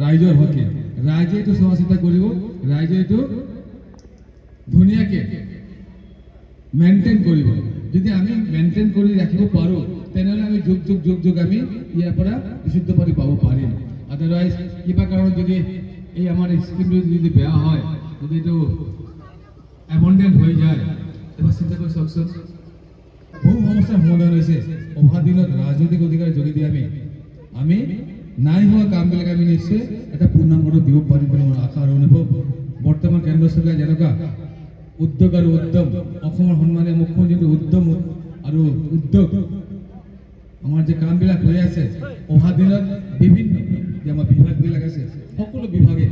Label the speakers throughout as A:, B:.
A: ৰাইজৰ হকে ৰাইজে এইটো চোৱা চিতা কৰিব ৰাইজে এইটো ধুনীয়াকে মেইনটেইন কৰিব যদি আমি মেইনটেইন কৰি ৰাখিব পাৰো তেনেহলে আমি যুগ আমি ইয়াৰ পৰা বিশুদ্ধ পানী পাব পাৰিম আদাৰৱাইজ কিবা কাৰণত যদি এই আমাৰ স্কিমটো যদি বেয়া হয় যদি এইটো এবন্ডেন্ট হৈ যায় এবাৰ চিন্তা কৰি চাওকচোন বহু সমস্যাৰ সমাধান হৈছে অহা দিনত ৰাজনৈতিক অধিকাৰ যোগেদি আমি নাই হোৱা কামবিলাক আমি নিশ্চয় এটা পূৰ্ণাংগ দিব পাৰিম বুলি মোৰ আশা আৰু অনুভৱ বৰ্তমান কেন্দ্ৰ চৰকাৰ যেনেকুৱা উদ্যোগ আৰু উদ্যম অসমৰ সন্মানীয় মুখ্যমন্ত্ৰীৰ উদ্যম আৰু উদ্যোগ আমাৰ যে কামবিলাক হৈ আছে অহা দিনত বিভিন্ন যে আমাৰ বিভাগবিলাক আছে সকলো বিভাগে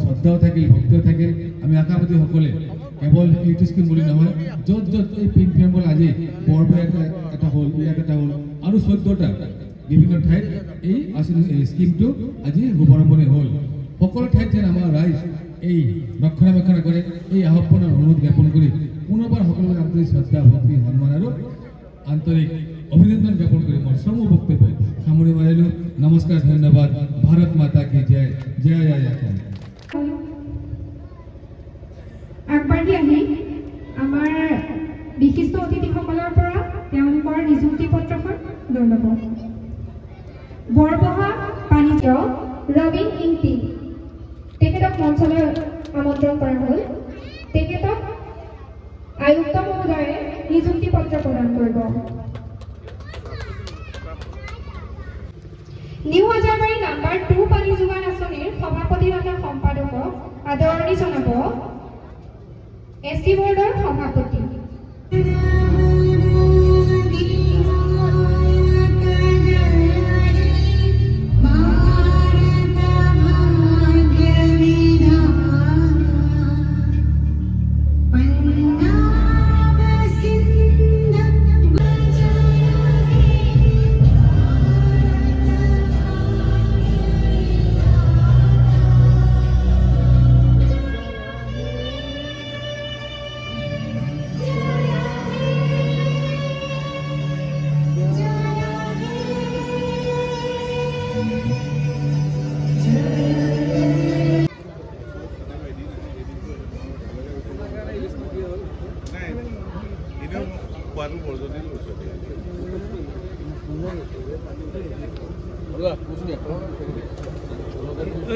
A: শ্ৰদ্ধাও থাকিল ভক্তিও থাকিল আমি আশাবাদীসকলে কেৱল এইটো স্কিম বুলি নহয় য'ত য'ত এই পিংক টেম্পল আজি বৰপেটাত এটা হ'ল ইয়াত এটা হ'ল আৰু 14টা বিভিন্ন ঠাইত এই স্কিমটো আজি শুভাৰম্ভণি হ'ল সকলো ঠাইত যেন আমাৰ ৰাইজ এই ৰক্ষণাবেক্ষণ কৰে এই আহ্বানৰ অনুৰোধ জ্ঞাপন কৰি পুনৰবাৰ সকলোকে আন্তৰিক শ্ৰদ্ধা ভক্তি সন্মান আৰু আন্তৰিক অভিনন্দন জ্ঞাপন কৰি মই সমূহ বক্তব্য সামৰি মাৰিলোঁ নমস্কাৰ ধন্যবাদ ভাৰত মাতা কি জয় জয় জয় জয়
B: আগবাঢ়ি আহি আমাৰ বিশিষ্ট অতিথিসকলৰ পৰা তেওঁলোকৰ নিযুক্তি পত্ৰখন লৈ ল'ব বৰবহা বাণিজ্য ৰবীন ইংতি তেখেতক মঞ্চলৈ আমন্ত্ৰণ কৰা হ'ল তেখেতক আয়ুক্ত মহোদয়ে নিযুক্তি পত্ৰ প্ৰদান কৰিব নিউ হাজাৰবাৰী নাম্বাৰ 2 পানী যোগান আঁচনিৰ সভাপতি তথা সম্পাদকক আদৰণি জনাব এছটি বৰ্ডৰ সভাপতি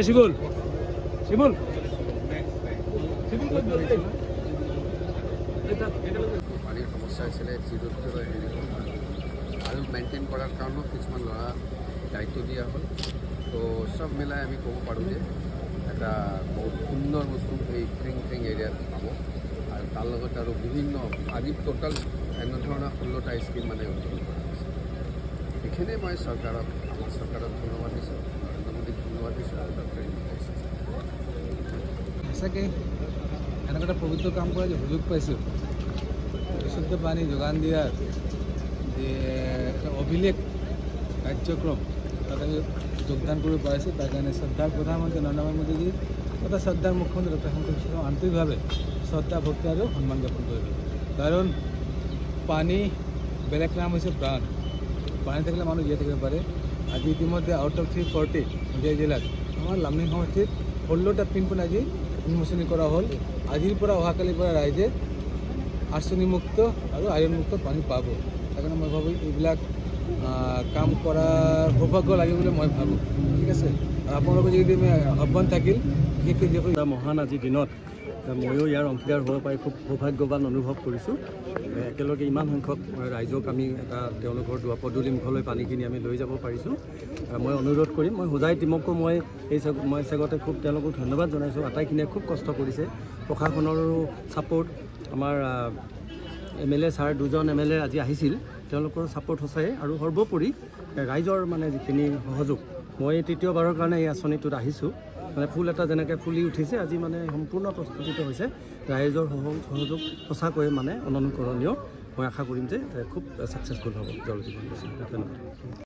C: শিবুল
D: পানীৰ সমস্যা হৈছিলে আৰু মেইনটেইন কৰাৰ কাৰণেও কিছুমান ল'ৰা দায়িত্ব দিয়া হ'ল তো চব মিলাই আমি ক'ব পাৰোঁ যে এটা বহুত সুন্দৰ বস্তু এই ফ্ৰিং এৰিয়াত পাব আৰু তাৰ লগত আৰু বিভিন্ন আজি টোটাল এনেধৰণৰ 16টা স্কিম মানে উদ্বোধন কৰা হৈছে এইখিনিয়ে মই চৰকাৰক আমাৰ চৰকাৰক ধন্যবাদ দিছোঁ নৰেন্দ্ৰ মোদীক ধন্যবাদ দিছোঁ আৰু ডক্টৰ
C: সঁচাকৈ এনেকুৱা এটা পবিত্ৰ কাম কৰা যে সুযোগ পাইছোঁ বিশুদ্ধ পানী যোগান দিয়াৰ যে এটা অভিলেখ কাৰ্যক্ৰম তাত আমি যোগদান কৰিব পাৰিছোঁ তাৰ কাৰণে শ্ৰদ্ধাৰ প্ৰধানমন্ত্ৰী নৰেন্দ্ৰ মোদীজী তথা শ্ৰদ্ধাৰ মুখ্যমন্ত্ৰী ডক্টৰ হিমন্ত বিশ্ব শৰ্মাক আন্তৰিকভাৱে শ্ৰদ্ধা ভক্তি আৰু সন্মান জ্ঞাপন কৰিলোঁ কাৰণ পানী বেলেগ নাম হৈছে প্ৰাণ পানী থাকিলে মানুহ জীয়াই থাকিব পাৰে আজি ইতিমধ্যে আউট অফ 340 নদিয়া জিলাত আমাৰ লামডিং সমষ্টিত 16টা পিনপইণ্ট আজি উন্মোচনী কৰা হ'ল আজিৰ পৰা অহাকালিৰ পৰা ৰাইজে আৰ্চনিমুক্ত আৰু আইৰণমুক্ত পানী পাব সেইকাৰণে মই ভাবোঁ এইবিলাক কাম কৰাৰ সৌভাগ্য লাগে বুলি মই ভাবোঁ ঠিক আছে আৰু আপোনালোকৰ যদি আহ্বান থাকিল বিশেষকৈ যিসকল
E: মহান আজিৰ দিনত ময়ো ইয়াৰ অংশীদাৰ হ'ব পাৰি খুব সৌভাগ্যৱান অনুভৱ কৰিছোঁ একেলগে ইমান সংখ্যক ৰাইজক আমি এটা তেওঁলোকৰ পদূলিমুখলৈ পানীখিনি আমি লৈ যাব পাৰিছোঁ মই অনুৰোধ কৰিম মই সদায় টিমকো মই চেগতে খুব তেওঁলোকক ধন্যবাদ জনাইছোঁ আটাইখিনিয়ে খুব কষ্ট কৰিছে প্ৰশাসনৰো ছাপোৰ্ট আমাৰ MLA ছাৰ দুজন MLA আজি আহিছিল তেওঁলোকৰ ছাপোৰ্ট সঁচাই আৰু সৰ্বোপৰি ৰাইজৰ মানে যিখিনি সহযোগ মই তৃতীয়বাৰৰ কাৰণে এই আঁচনিটোত আহিছোঁ মানে ফুল এটা যেনেকৈ ফুলি উঠিছে আজি মানে সম্পূৰ্ণ প্ৰস্তুতিত হৈছে ৰাইজৰ সহযোগ সঁচাকৈ মানে অনুকৰণীয় মই আশা কৰিম যে খুব ছাকচেছফুল হ'ব জল জীৱন মিছন ধন্যবাদ